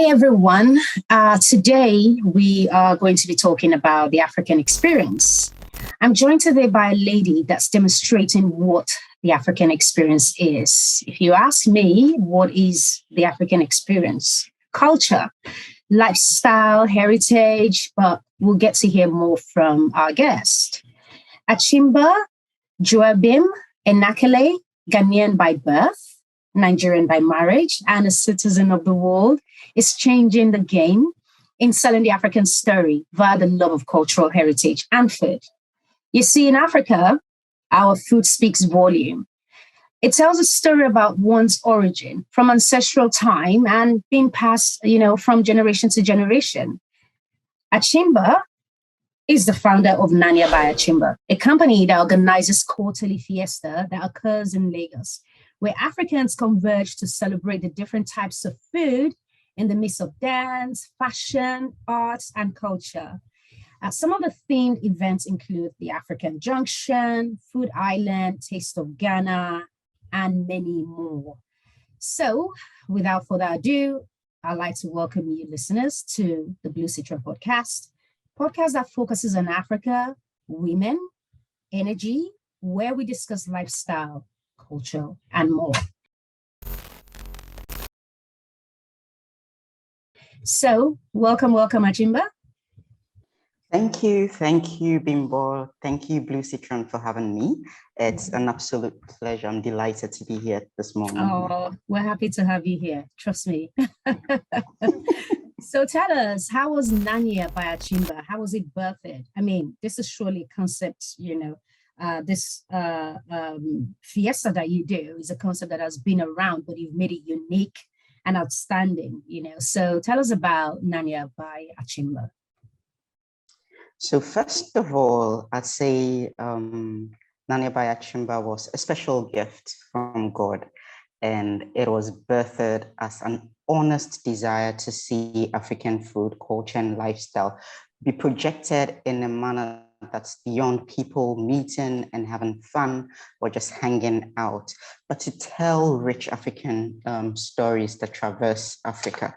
everyone. Today we are going to be talking about the African experience. I'm joined today by a lady that's demonstrating what the African experience is. If you ask me, what is the African experience? Culture, lifestyle, heritage, but we'll get to hear more from our guest. Achimba Joabim Enakele, Ghanaian by birth, Nigerian by marriage, and a citizen of the world, is changing the game in selling the African story via the love of cultural heritage and food. You see, in Africa, our food speaks volume. It tells a story about one's origin from ancestral time and being passed, from generation to generation. Achimba is the founder of Nanya by Achimba, a company that organizes quarterly fiesta that occurs in Lagos, where Africans converge to celebrate the different types of food in the midst of dance, fashion, arts, and culture. Some of the themed events include the African Junction, Food Island, Taste of Ghana, and many more. So, without further ado, I'd like to welcome you listeners to the BlueSitron podcast that focuses on Africa, women, energy, where we discuss lifestyle, culture, and more. So, welcome, Achimba. Thank you, Bimbo. Thank you, BlueSitron, for having me. It's an absolute pleasure. I'm delighted to be here this morning. Oh, we're happy to have you here. Trust me. So tell us, how was Nanya by Achimba? How was it birthed? I mean, this is surely a concept, this fiesta that you do is a concept that has been around, but you've made it unique and outstanding, So tell us about Nanya by Achimba. So first of all, I'd say Nanya by Achimba was a special gift from God, and it was birthed as an honest desire to see African food, culture, and lifestyle be projected in a manner that's beyond people meeting and having fun or just hanging out, but to tell rich African stories that traverse Africa.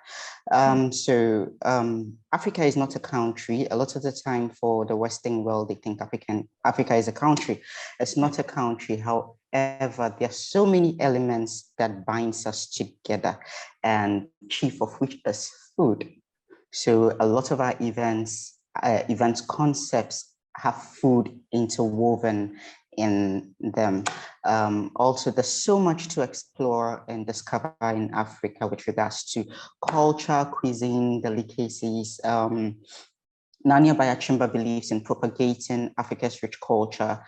Africa is not a country. A lot of the time for the Western world, they think Africa is a country. It's not a country. However, there are so many elements that binds us together, and chief of which is food. So a lot of our events concepts have food interwoven in them. Also, there's so much to explore and discover in Africa with regards to culture, cuisine, delicacies. Nanya by Achimba believes in propagating Africa's rich culture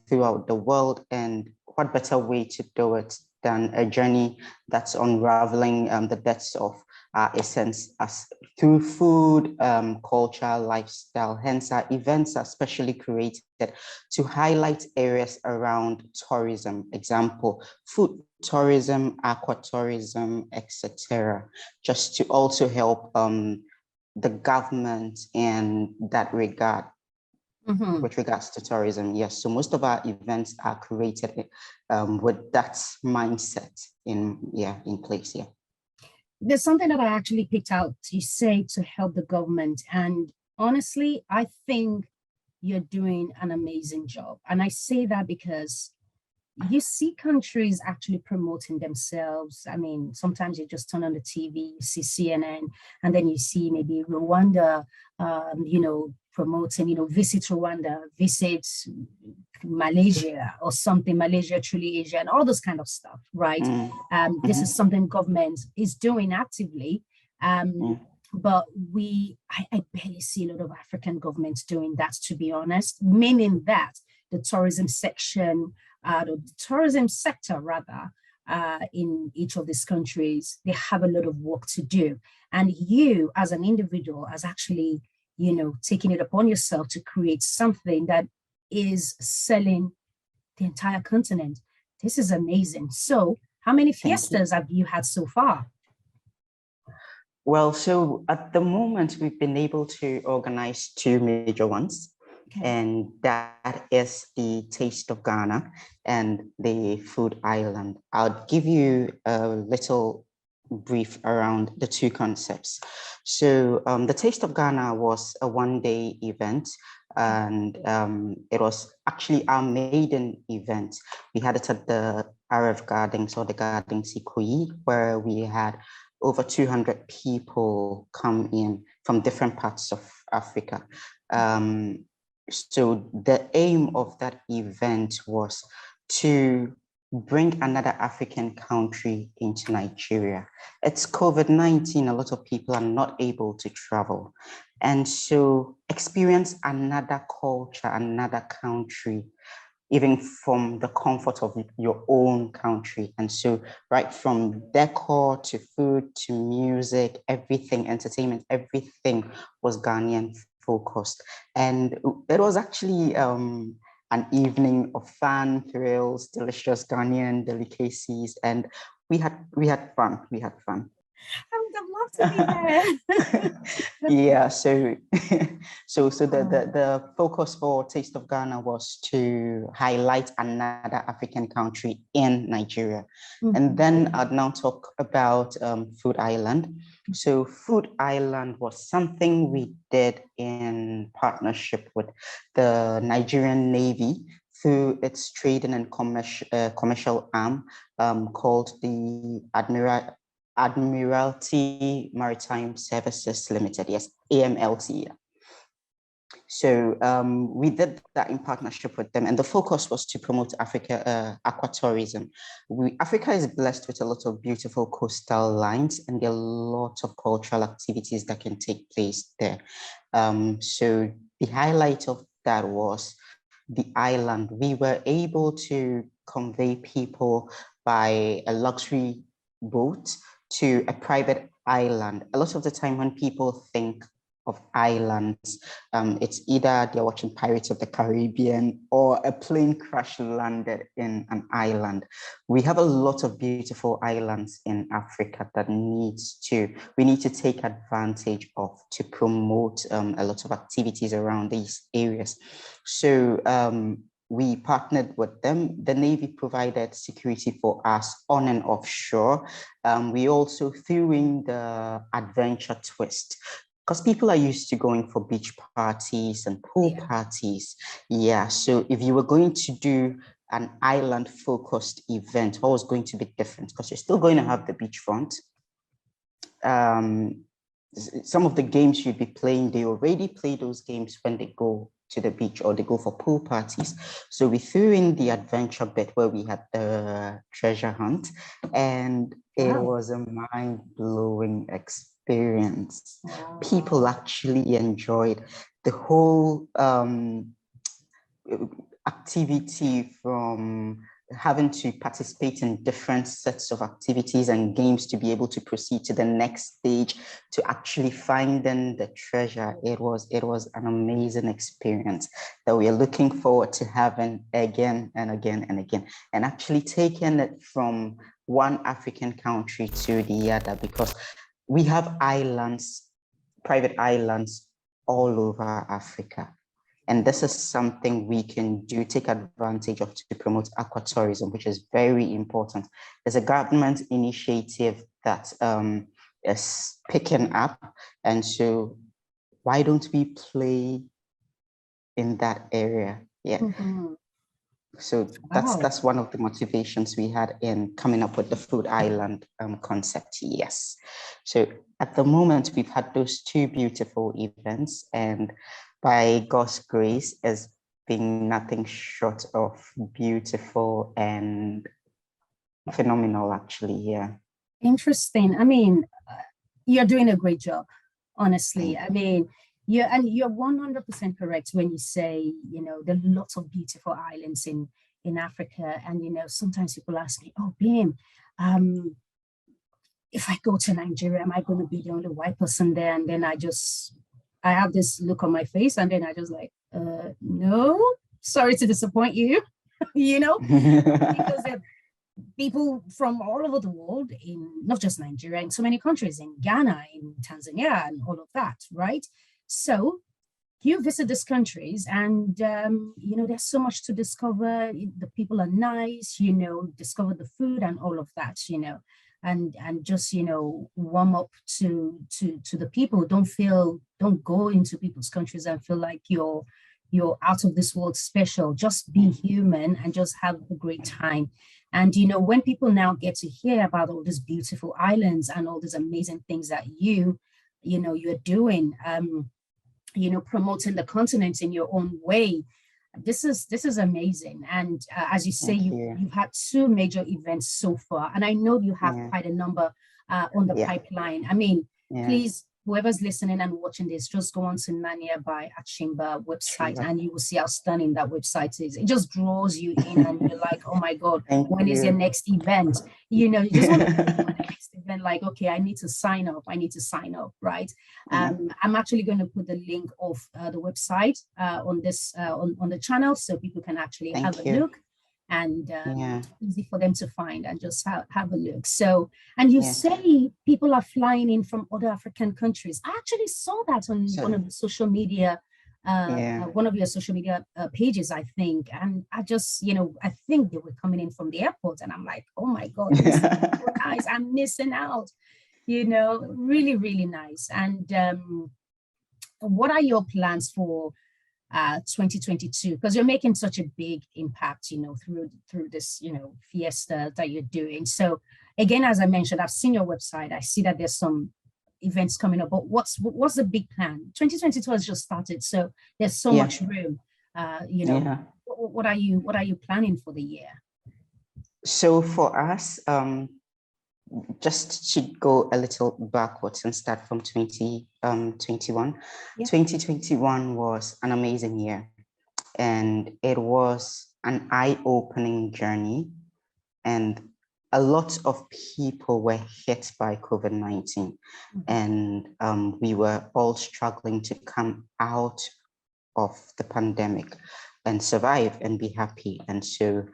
throughout the world, and what better way to do it than a journey that's unraveling the depths of our essence as through food, culture, lifestyle. Hence, our events are specially created to highlight areas around tourism, example, food tourism, aquatourism, etc., just to also help the government in that regard. With regards to tourism, yes. So most of our events are created with that mindset in place. Yeah. There's something that I actually picked out. You say to help the government, and honestly, I think you're doing an amazing job. And I say that because you see countries actually promoting themselves. I mean, sometimes you just turn on the TV, you see CNN, and then you see maybe Rwanda, promoting, visit Rwanda, visit Malaysia or something, Malaysia, truly Asia, and all this kind of stuff, right? This is something government is doing actively. But I barely see a lot of African governments doing that, to be honest, meaning that the tourism section, the tourism sector rather, in each of these countries, they have a lot of work to do. And you as an individual has actually, taking it upon yourself to create something that is selling the entire continent. This is amazing. So how many fiestas have you had so far? Well, so at the moment, we've been able to organize two major ones. Okay. And that is the Taste of Ghana and the Food Island. I'll give you a little brief around the two concepts. So the Taste of Ghana was a one-day event, and it was actually our maiden event. We had it at the Arab Gardens, or the Gardens Ikoyi, where we had over 200 people come in from different parts of Africa. So the aim of that event was to bring another African country into Nigeria. It's COVID-19, a lot of people are not able to travel. And so experience another culture, another country, even from the comfort of your own country. And so right from decor to food to music, everything, entertainment, everything was Ghanaian focused. And it was actually an evening of fun, thrills, delicious Ghanaian delicacies, and we had fun. We had fun. I would have loved to be there. Yeah, so the focus for Taste of Ghana was to highlight another African country in Nigeria. Mm-hmm. And then I'd now talk about Food Island. So Food Island was something we did in partnership with the Nigerian Navy through its trading and commercial arm called the Admiralty Maritime Services Limited, yes, AMLT. So we did that in partnership with them, and the focus was to promote aquatourism. Africa is blessed with a lot of beautiful coastal lines, and there are lots of cultural activities that can take place there. So the highlight of that was the island. We were able to convey people by a luxury boat to a private island. A lot of the time when people think of islands, it's either they're watching Pirates of the Caribbean or a plane crash landed in an island. We have a lot of beautiful islands in Africa that we need to take advantage of to promote a lot of activities around these areas. So we partnered with them. The Navy provided security for us on and offshore. We also threw in the adventure twist, because people are used to going for beach parties and pool parties. Yeah, so if you were going to do an island-focused event, what was going to be different? Because you're still going to have the beachfront. Some of the games you'd be playing, they already play those games when they go to the beach or they go for pool parties. So we threw in the adventure bit where we had the treasure hunt, and it was a mind-blowing experience. Wow. People actually enjoyed the whole activity, from having to participate in different sets of activities and games to be able to proceed to the next stage, to actually finding the treasure. It was an amazing experience that we are looking forward to having again and again and again, and actually taking it from one African country to the other, because we have islands, private islands all over Africa. And this is something we can do, take advantage of, to promote aquatourism, which is very important. There's a government initiative that is picking up. And so why don't we play in that area? Yeah. Mm-hmm. So that's one of the motivations we had in coming up with the Food Island concept. Yes. So at the moment, we've had those two beautiful events, and by God's grace, has been nothing short of beautiful and phenomenal, actually. Yeah. Interesting. I mean, you're doing a great job, honestly. I mean, you're 100% correct when you say, there are lots of beautiful islands in Africa. And, sometimes people ask me, oh, Bim, if I go to Nigeria, am I going to be the only white person there? And then I have this look on my face, and then I just like, no, sorry to disappoint you, because there are people from all over the world, in not just Nigeria, in so many countries, in Ghana, in Tanzania, and all of that, right? So you visit these countries, and there's so much to discover. The people are nice, discover the food and all of that, and just, you know, warm up to the people. Don't go into people's countries and feel like you're out of this world special. Just be human and just have a great time. And you know, when people now get to hear about all these beautiful islands and all these amazing things that you know, you're doing, you know, promoting the continent in your own way, this is amazing. And as you say, Thank you. you've had two major events so far, and I know you have Yeah. quite a number on the Yeah. pipeline. I mean, Yeah. please, whoever's listening and watching this, just go on to Nania by Achimba website, Achimba. and you will see how stunning that website is. It just draws you in, and you're like, oh my god, Thank when is your you. next event? You know, you just want to wait for the next event, like, okay, I need to sign up, right? Yeah. I'm actually going to put the link of the website on this on the channel, so people can actually have a Thank you. look, and Yeah. easy for them to find and just have a look. So, and you Yeah. say people are flying in from other African countries. I actually saw that on So one of the social media, yeah. one of your social media pages, I think. And I just, you know, I think they were coming in from the airport, and I'm like, oh my god, this is so nice. I'm missing out. You know, really, really nice. And what are your plans for 2022? Because you're making such a big impact, you know, through this, you know, fiesta that you're doing. So again, as I mentioned, I've seen your website. I see that there's some events coming up. But what's the big plan? 2022 has just started, so there's so Yeah. much room. You know, Yeah. what are you planning for the year? So for us, just to go a little backwards and start from 2021. Yeah. 2021 was an amazing year, and it was an eye-opening journey, and a lot of people were hit by COVID-19, and we were all struggling to come out of the pandemic and survive and be happy. And so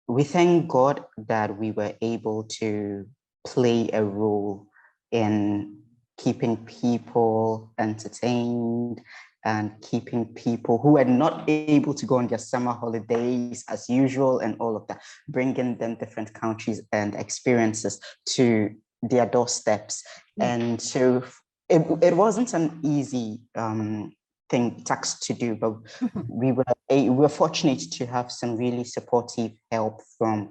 we thank God that we were able to play a role in keeping people entertained and keeping people who were not able to go on their summer holidays as usual and all of that, bringing them different countries and experiences to their doorsteps. And so it wasn't an easy task to do, but we were fortunate to have some really supportive help from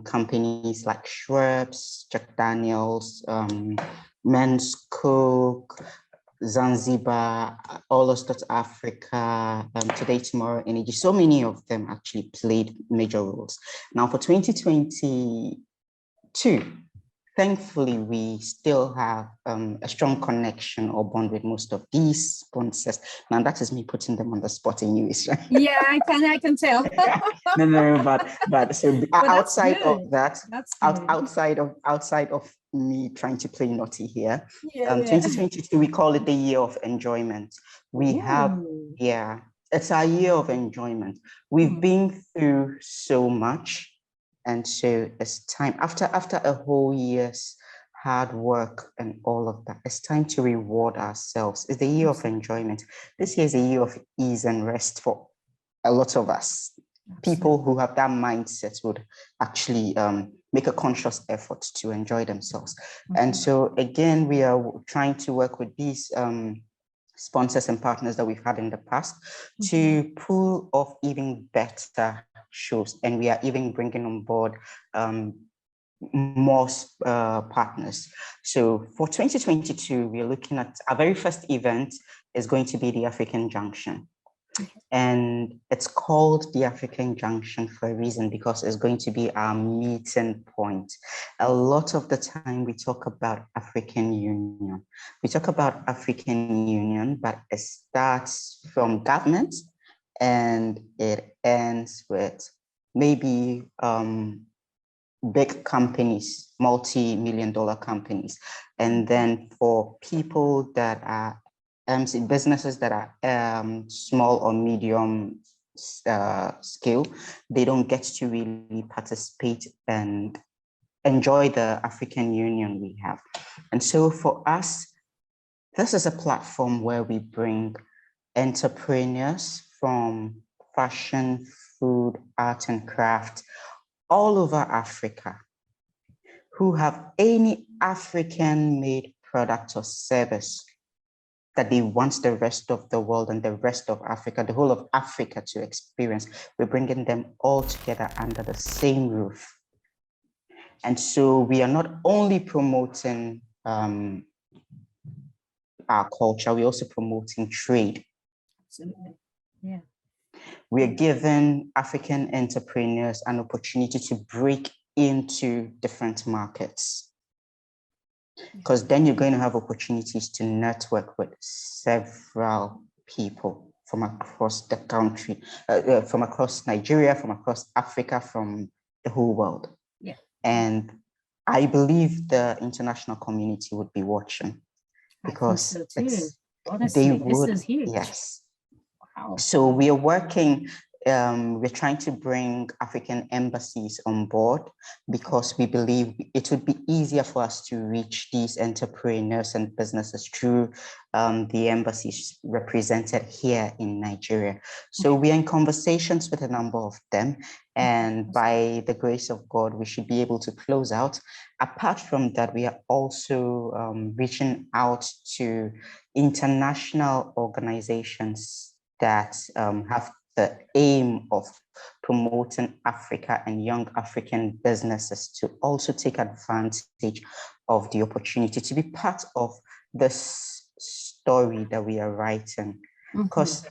companies like Schweppes, Jack Daniels, Men's Cook, Zanzibar, All Start Africa, Today, Tomorrow Energy. So many of them actually played major roles. Now for 2022, thankfully, we still have a strong connection or bond with most of these sponsors. Now, that is me putting them on the spot anyways, right? Yeah, I can tell. No, but so But outside of that, that's good. outside of me trying to play naughty here, Yeah, 2022, we call it the year of enjoyment. We have, yeah, it's our year of enjoyment. We've been through so much. And so it's time, after a whole year's hard work and all of that, it's time to reward ourselves. It's the year of enjoyment. This year is a year of ease and rest for a lot of us. People who have that mindset would actually make a conscious effort to enjoy themselves. And so again, we are trying to work with these sponsors and partners that we've had in the past to pull off even better shows. And we are even bringing on board more partners. So for 2022, we're looking at our very first event is going to be the African Junction. And it's called the African Junction for a reason, because it's going to be our meeting point. A lot of the time we talk about African Union. We talk about African Union, but it starts from government and it ends with maybe big companies, multi-million-dollar companies. And then for people that are businesses that are small or medium scale, they don't get to really participate and enjoy the African Union we have. And so for us, this is a platform where we bring entrepreneurs from fashion, food, art, and craft all over Africa who have any African-made product or service that they want the rest of the world and the rest of Africa, the whole of Africa to experience. We're bringing them all together under the same roof. And so we are not only promoting our culture, we're also promoting trade. Absolutely. Yeah. We are giving African entrepreneurs an opportunity to break into different markets, because then you're going to have opportunities to network with several people from across the country, from across Nigeria, from across Africa, from the whole world. Yeah. And I believe the international community would be watching, because so too. Honestly, this is huge. Yes. Wow. So we are working, we're trying to bring African embassies on board, because we believe it would be easier for us to reach these entrepreneurs and businesses through the embassies represented here in Nigeria. So we are in conversations with a number of them, and by the grace of God, we should be able to close out. Apart from that, we are also reaching out to international organizations that have the aim of promoting Africa and young African businesses to also take advantage of the opportunity to be part of this story that we are writing. Because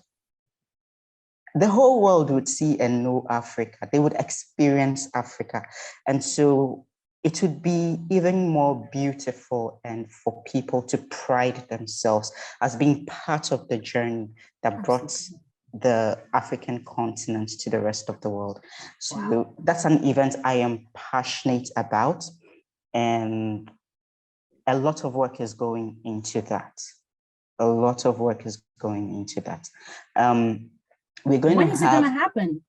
the whole world would see and know Africa. They would experience Africa. And so it would be even more beautiful and for people to pride themselves as being part of the journey that brought the African continent to the rest of the world. So that's an event I am passionate about, and a lot of work is going into that. A lot of work is going into that. We're going when to is have, it going to happen?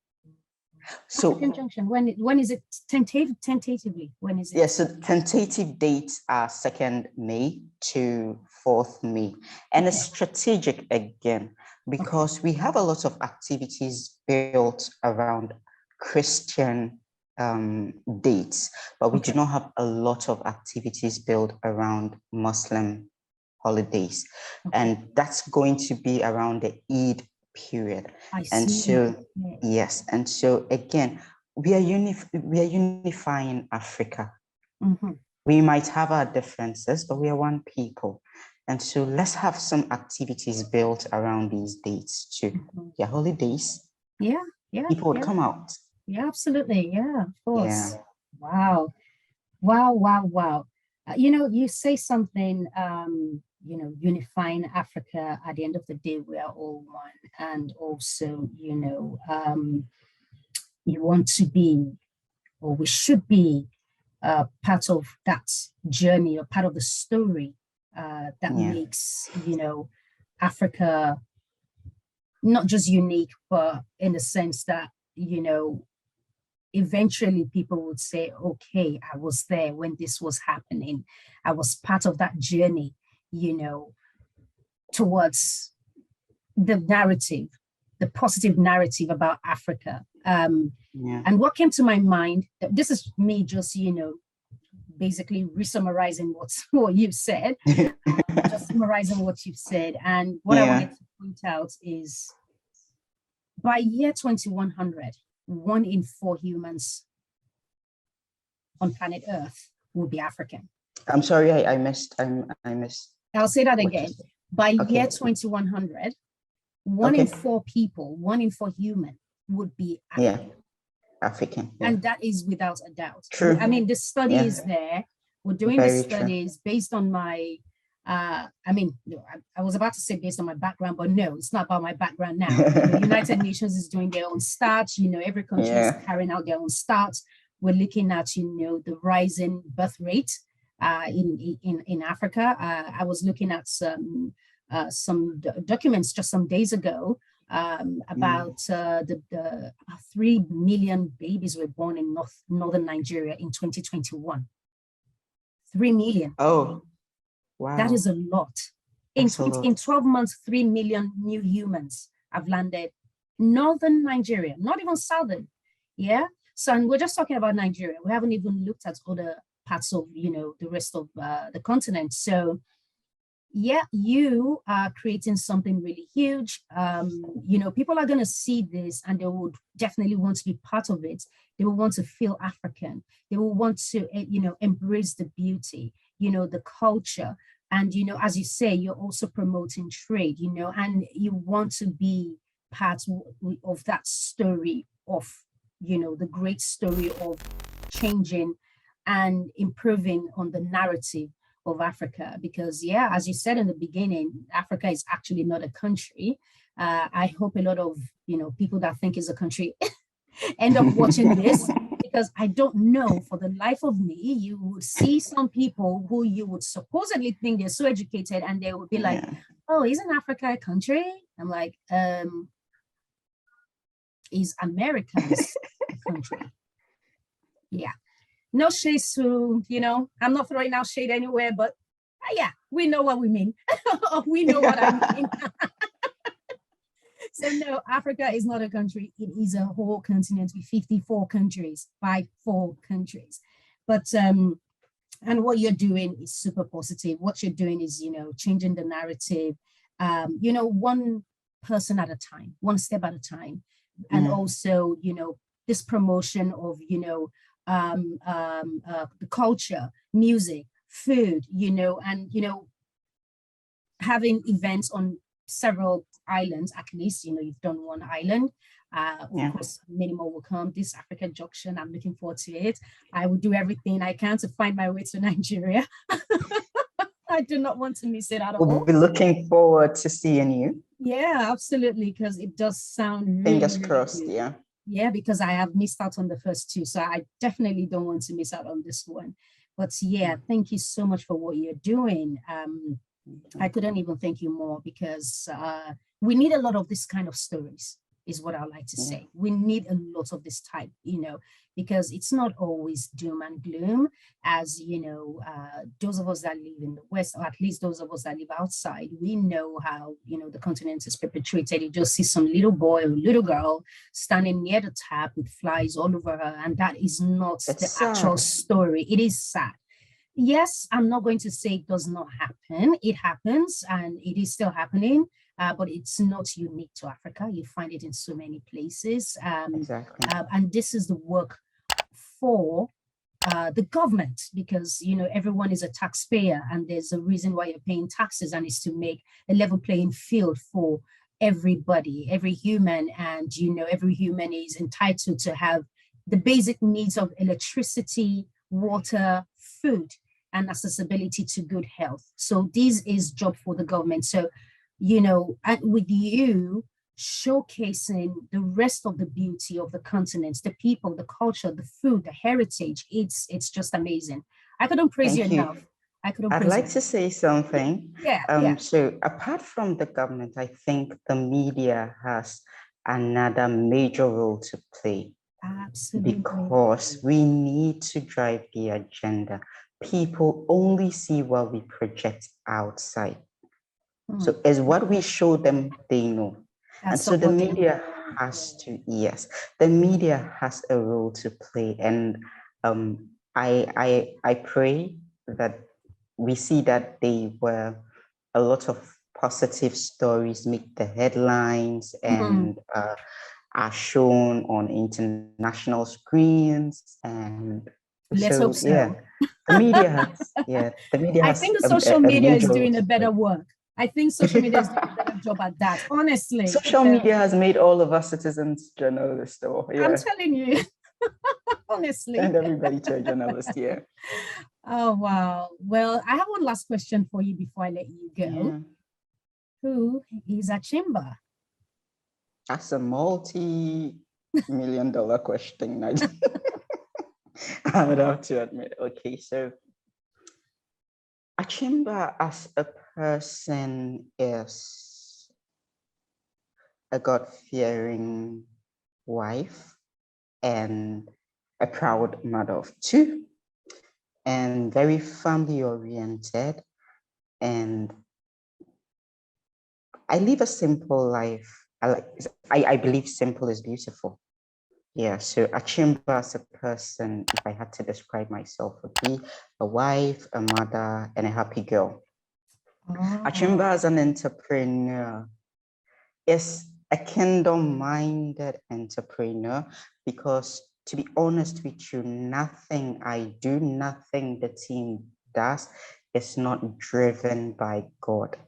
So African Junction, when is it tentatively? When is it? Yes, so tentative dates are 2nd May to 4th May. And it's strategic again, because we have a lot of activities built around Christian dates, but we do not have a lot of activities built around Muslim holidays. And that's going to be around the Eid period. And so, yes, and so again, we are unifying Africa. We might have our differences, but we are one people. And so let's have some activities built around these dates too. Yeah, holidays. Yeah. People would come out. Yeah, absolutely. Yeah, of course. Yeah. Wow. You say something, unifying Africa. At the end of the day, we are all one. And also, you want to be, or we should be, part of that journey, or part of the story that makes, Africa not just unique, but in the sense that, eventually people would say, okay, I was there when this was happening. I was part of that journey, towards the narrative, the positive narrative about Africa. And what came to my mind, this is me just, basically re-summarizing what you've said, just summarizing what you've said. And what I wanted to point out is, by year 2100, 1 in 4 humans on planet Earth will be African. I'm sorry, I missed. I'll say that again. By year 2100, 1 in 4 people, 1 in 4 human would be African. African. And that is without a doubt. True. I mean, the study is there. We're doing the studies based on my, I was about to say based on my background, but no, it's not about my background now. The United Nations is doing their own stats. Every country is carrying out their own stats. We're looking at, the rising birth rate in Africa. I was looking at some documents just some days ago about the 3 million babies were born in northern Nigeria in 2021. 3 million. Oh, wow. That is a lot. In 12 months, 3 million new humans have landed northern Nigeria, not even southern. Yeah. So, and we're just talking about Nigeria. We haven't even looked at other parts of, the rest of the continent. So yeah, you are creating something really huge. People are going to see this and they would definitely want to be part of it. They will want to feel African. They will want to, embrace the beauty, the culture. And, as you say, you're also promoting trade, and you want to be part of that story of, the great story of changing and improving on the narrative of Africa. Because, yeah, as you said in the beginning, Africa is actually not a country. I hope a lot of, people that think it's a country end up watching this, because I don't know for the life of me. You would see some people who you would supposedly think they're so educated and they would be like, oh, isn't Africa a country? I'm like, is America's a country? Yeah. No shade to, I'm not throwing out shade anywhere, but yeah, we know what we mean. We know what I mean. So no, Africa is not a country. It is a whole continent with 54 countries, 54 countries. But and what you're doing is super positive. What you're doing is, changing the narrative, one person at a time, one step at a time. And also, this promotion of, the culture, music, food, and, having events on several islands. At least, you've done one island. Of course, many more will come. This Africa Junction, I'm looking forward to it. I will do everything I can to find my way to Nigeria. I do not want to miss it at all. We'll be looking forward to seeing you. Yeah, absolutely, because it does sound really, fingers crossed, really good. Yeah, because I have missed out on the first two, so I definitely don't want to miss out on this one. But yeah, thank you so much for what you're doing. I couldn't even thank you more, because we need a lot of this kind of stories, is what I like to say. We need a lot of this type, because it's not always doom and gloom, as, those of us that live in the West, or at least those of us that live outside, we know how, the continent is perpetuated. You just see some little boy or little girl standing near the tap with flies all over her, and that is not the actual story. It is sad. Yes, I'm not going to say it does not happen. It happens, and it is still happening, but it's not unique to Africa. You find it in so many places. Exactly. And this is the work for the government, because, everyone is a taxpayer, and there's a reason why you're paying taxes, and it's to make a level playing field for everybody, every human. And, every human is entitled to have the basic needs of electricity, water, food, and accessibility to good health. So this is job for the government. So, and with you showcasing the rest of the beauty of the continents, the people, the culture, the food, the heritage, it's just amazing. I couldn't praise you enough. I'd like to say something. Yeah. So apart from the government, I think the media has another major role to play. Absolutely. Because we need to drive the agenda. People only see what we project outside. So as what we show them, they know. And so the media has to, the media has a role to play. And I pray that we see that they were a lot of positive stories make the headlines and are shown on international screens. And let's hope so. Yeah, the media has, I think the social media is doing a better work. I think social media is doing a better job at that, honestly. Social media has made all of us citizens journalists, though. Yeah. I'm telling you, honestly. And everybody to a journalist, yeah. Oh, wow. Well, I have one last question for you before I let you go. Yeah. Who is Achimba? That's a multi-million-dollar question. I would have to admit. Okay, so Achimba as a person is a God-fearing wife and a proud mother of two, and very family-oriented. And I live a simple life. I believe simple is beautiful. Yeah, so Achimba as a person, if I had to describe myself, would be a wife, a mother, and a happy girl. Achimba Oh, as an entrepreneur is a kingdom-minded entrepreneur because, to be honest with you, nothing I do, nothing the team does is not driven by God.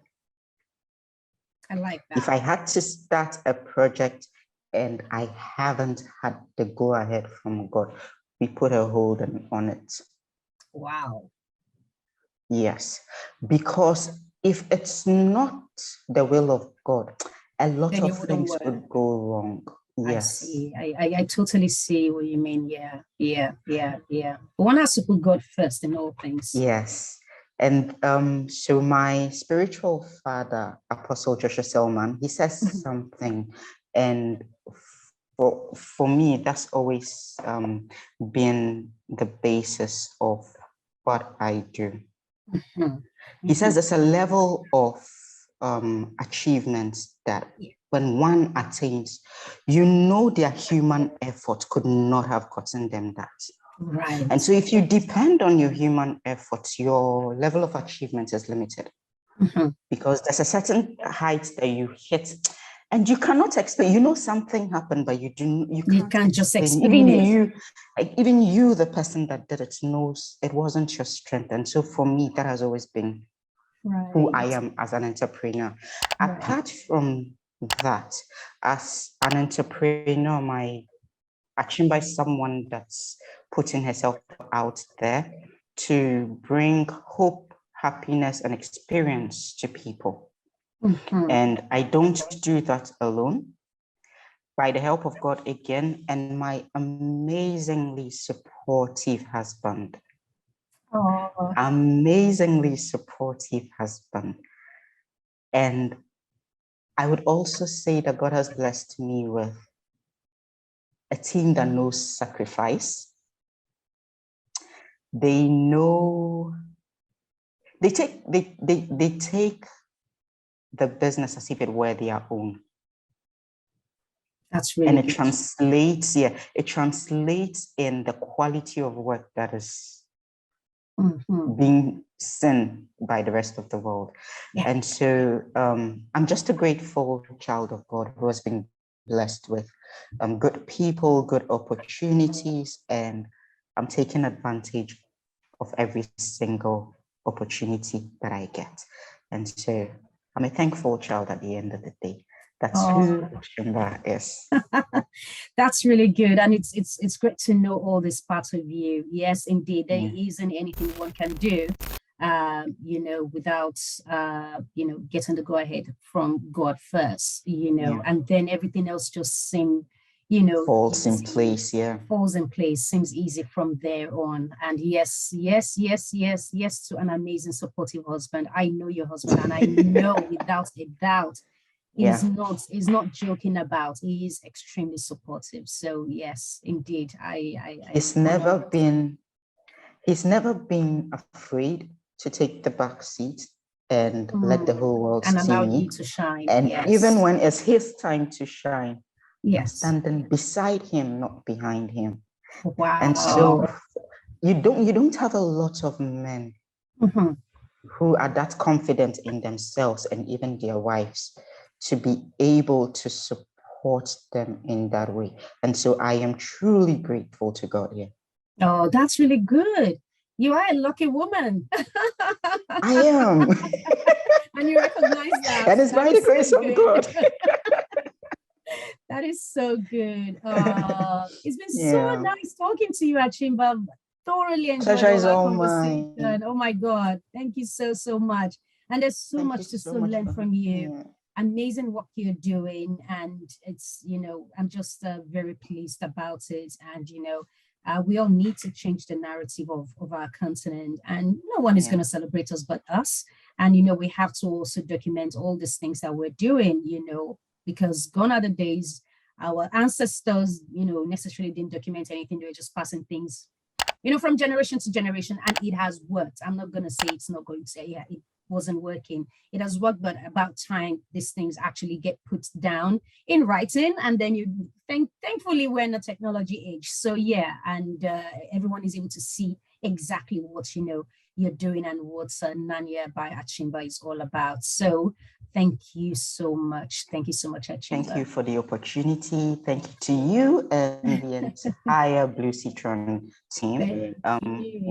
I like If that. I had to start a project and I haven't had the go ahead from God, we put a hold on it. Wow. Yes, because if it's not the will of God, a lot Then it of wouldn't things work. would go wrong. I Yes. see. I totally see what you mean. Yeah, yeah, yeah, yeah. One has to put God first in all things. Yes. And so my spiritual father, Apostle Joshua Selman, he says Mhm. something, and for me, that's always been the basis of what I do. Mhm. He says Mhm. there's a level of achievements that Yeah, when one attains, you know their human effort could not have gotten them that. And right. so if you depend on your human efforts, your level of achievement is limited Mhm. because there's a certain height that you hit and you cannot explain. You know something happened, but you You can't can't just explain. explain it. Even you, the person that did it, knows it wasn't your strength. And so for me, that has always been who I Right, am as an entrepreneur. right. Apart from that, as an entrepreneur, my Achimba is someone that's putting herself out there to bring hope, happiness, and experience to people. Mhm. And I don't do that alone. By the help of God again, and my amazingly supportive husband. Oh, Amazingly supportive husband. And I would also say that God has blessed me with a team that knows sacrifice. They know they take the business as if it were their own. that's And really it good. translates, yeah, it translates in the quality of work that is Mhm. being seen by the rest of the world. Yeah. And so I'm just a grateful child of God who has been blessed with good people, good opportunities, and I'm taking advantage of every single opportunity that I get. And so I'm a thankful child at the end of the day. That's who Oh, Achimba is. that's really good, and it's great to know all these parts of you. Yes, indeed, there Yeah. isn't anything one can do, without getting the go ahead from God first, Yeah. and then everything else just Falls in easy, place. Yeah. falls in place, seems easy from there on. And yes, yes, yes, yes, yes, to an amazing supportive husband. I know your husband, and I know without a doubt Yeah. is not joking about. He is extremely supportive. So yes, indeed, I He's honor never it. been he's never been afraid to take the back seat and let the whole world And see allow me. you to shine. And even Yes, when it's his time to shine, I'm yes. standing beside him, not behind him. And so Wow. you don't have a lot of men Mhm. who are that confident in themselves and even their wives to be able to support them in that way. And so I am truly grateful to God here. Oh, that's really good. You are a lucky woman. I am. And you recognize that. And it's That by the is so grace of good. God. That is so good. It's been so Yeah. nice talking to you, Achimba. Thoroughly enjoyed Pleasure all is our all conversation. mine. Oh my God. Thank you so, so much. And there's so Thank you much to so still much learn for from you. yeah. Amazing work you're doing. And I'm just very pleased about it. And, we all need to change the narrative of our continent. And no one is Yeah. going to celebrate us but us. And, we have to also document all these things that we're doing, because gone are the days our ancestors, necessarily didn't document anything. They were just passing things, from generation to generation, and it has worked. I'm not going to say it's not going to say, yeah, wasn't working. It has worked, but about time these things actually get put down in writing. And then thankfully, we're in a technology age. So yeah, and everyone is able to see exactly what you're doing and what Nanya by Achimba is all about. So thank you so much. Thank you so much, Achimba. Thank you for the opportunity. Thank you to you and the entire BlueSitron team.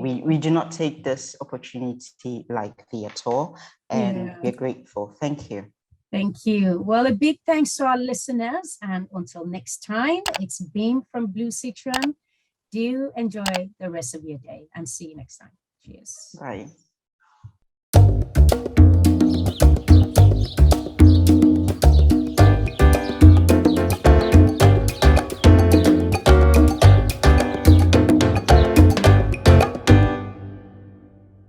We do not take this opportunity lightly at all, and we're grateful. Thank you. Thank you. Well, a big thanks to our listeners, and until next time, it's Beam from BlueSitron. Do enjoy the rest of your day and see you next time. Cheers. Bye.